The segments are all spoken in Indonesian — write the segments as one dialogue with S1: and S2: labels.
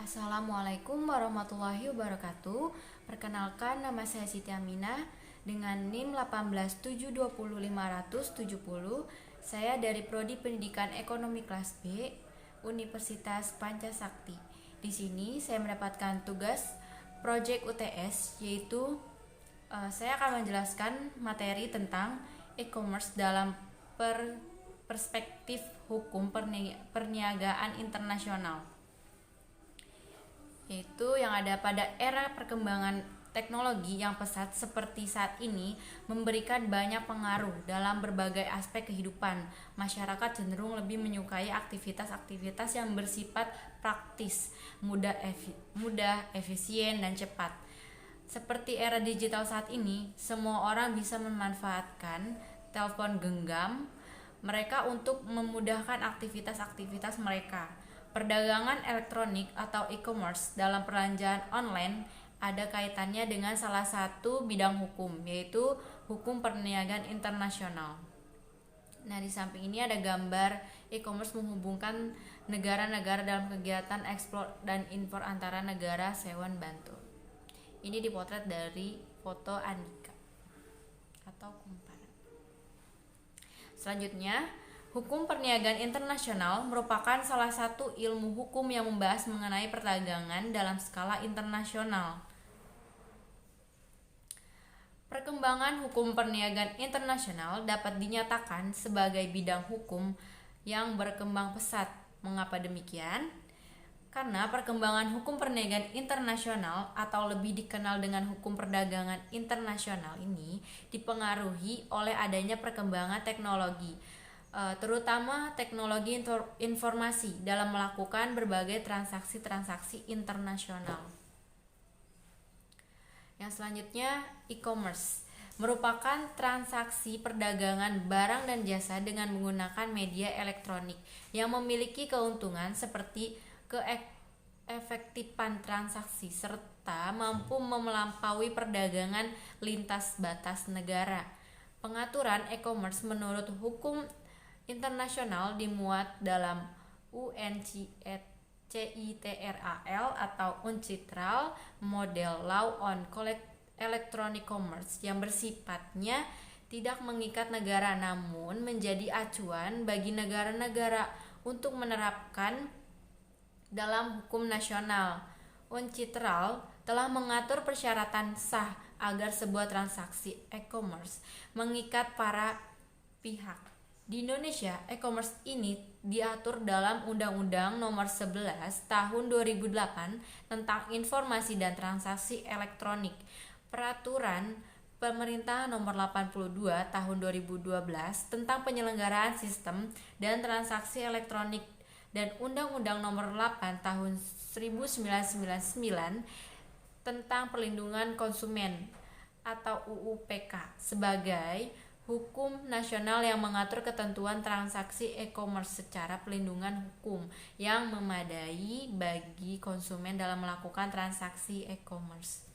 S1: Assalamualaikum warahmatullahi wabarakatuh. Perkenalkan, nama saya Siti Aminah dengan NIM 1870570. Saya dari Prodi Pendidikan Ekonomi kelas B, Universitas Pancasakti. Di sini saya mendapatkan tugas proyek UTS, yaitu saya akan menjelaskan materi tentang e-commerce dalam perspektif hukum perniagaan internasional, yaitu yang ada pada era perkembangan teknologi yang pesat seperti saat ini memberikan banyak pengaruh dalam berbagai aspek kehidupan. Masyarakat cenderung lebih menyukai aktivitas-aktivitas yang bersifat praktis, mudah, efisien, dan cepat. Seperti era digital saat ini, semua orang bisa memanfaatkan telepon genggam mereka untuk memudahkan aktivitas-aktivitas mereka. Perdagangan elektronik atau e-commerce dalam perbelanjaan online ada kaitannya dengan salah satu bidang hukum, yaitu hukum perniagaan internasional. Nah, di samping ini ada gambar e-commerce menghubungkan negara-negara dalam kegiatan ekspor dan impor antara negara Sewan Bantul. Ini dipotret dari foto Andika atau kumparan. Selanjutnya, hukum perniagaan internasional merupakan salah satu ilmu hukum yang membahas mengenai perdagangan dalam skala internasional. Perkembangan hukum perniagaan internasional dapat dinyatakan sebagai bidang hukum yang berkembang pesat. Mengapa demikian? Karena perkembangan hukum perniagaan internasional atau lebih dikenal dengan hukum perdagangan internasional ini dipengaruhi oleh adanya perkembangan teknologi, terutama teknologi informasi dalam melakukan berbagai transaksi-transaksi internasional. Yang selanjutnya, e-commerce merupakan transaksi perdagangan barang dan jasa dengan menggunakan media elektronik yang memiliki keuntungan seperti keefektifan transaksi serta mampu melampaui perdagangan lintas batas negara. Pengaturan e-commerce menurut hukum internasional dimuat dalam UNCITRAL atau UNCITRAL Model Law on Electronic Commerce yang bersifatnya tidak mengikat negara namun menjadi acuan bagi negara-negara untuk menerapkan dalam hukum nasional. UNCITRAL telah mengatur persyaratan sah agar sebuah transaksi e-commerce mengikat para pihak. Di Indonesia, e-commerce ini diatur dalam Undang-Undang Nomor 11 Tahun 2008 tentang Informasi dan Transaksi Elektronik, Peraturan Pemerintah Nomor 82 Tahun 2012 tentang Penyelenggaraan Sistem dan Transaksi Elektronik, dan Undang-Undang Nomor 8 Tahun 1999 tentang Perlindungan Konsumen atau UU-PK sebagai hukum nasional yang mengatur ketentuan transaksi e-commerce secara pelindungan hukum yang memadai bagi konsumen dalam melakukan transaksi e-commerce.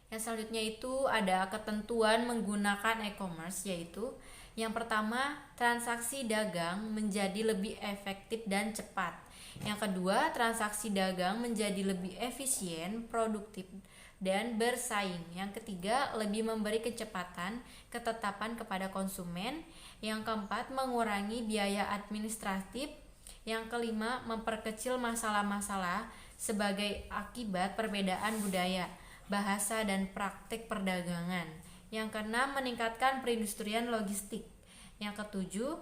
S1: Yang selanjutnya itu ada ketentuan menggunakan e-commerce, yaitu yang pertama, transaksi dagang menjadi lebih efektif dan cepat. Yang kedua, transaksi dagang menjadi lebih efisien, produktif, dan bersaing. Yang ketiga, lebih memberi kecepatan, ketetapan kepada konsumen. Yang keempat, mengurangi biaya administratif. Yang kelima, memperkecil masalah-masalah sebagai akibat perbedaan budaya, bahasa, dan praktik perdagangan. Yang keenam, meningkatkan perindustrian logistik. Yang ketujuh,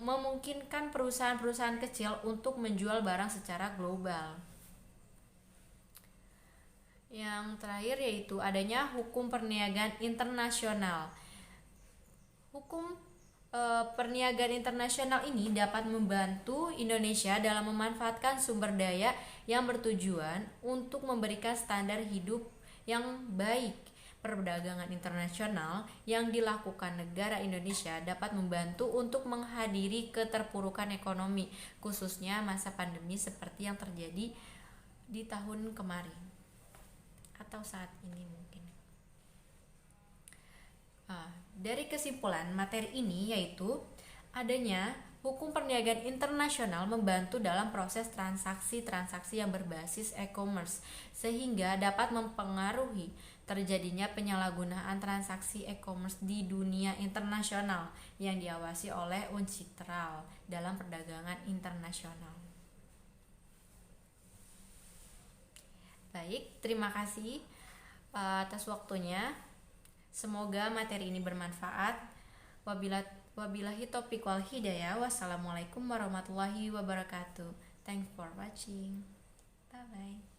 S1: memungkinkan perusahaan-perusahaan kecil untuk menjual barang secara global. Yang terakhir yaitu adanya hukum perniagaan internasional. Hukum perniagaan internasional ini dapat membantu Indonesia dalam memanfaatkan sumber daya yang bertujuan untuk memberikan standar hidup yang baik. Perdagangan internasional yang dilakukan negara Indonesia dapat membantu untuk menghadiri keterpurukan ekonomi, khususnya masa pandemi seperti yang terjadi di tahun kemarin atau saat ini mungkin. Dari kesimpulan materi ini yaitu adanya Hukum perniagaan internasional membantu dalam proses transaksi-transaksi yang berbasis e-commerce sehingga dapat mempengaruhi terjadinya penyalahgunaan transaksi e-commerce di dunia internasional yang diawasi oleh UNCITRAL dalam perdagangan internasional. Baik, terima kasih atas waktunya. Semoga materi ini bermanfaat. Wabillahi taufiq wal hidayah. Wassalamualaikum warahmatullahi wabarakatuh. Thanks for watching. Bye bye.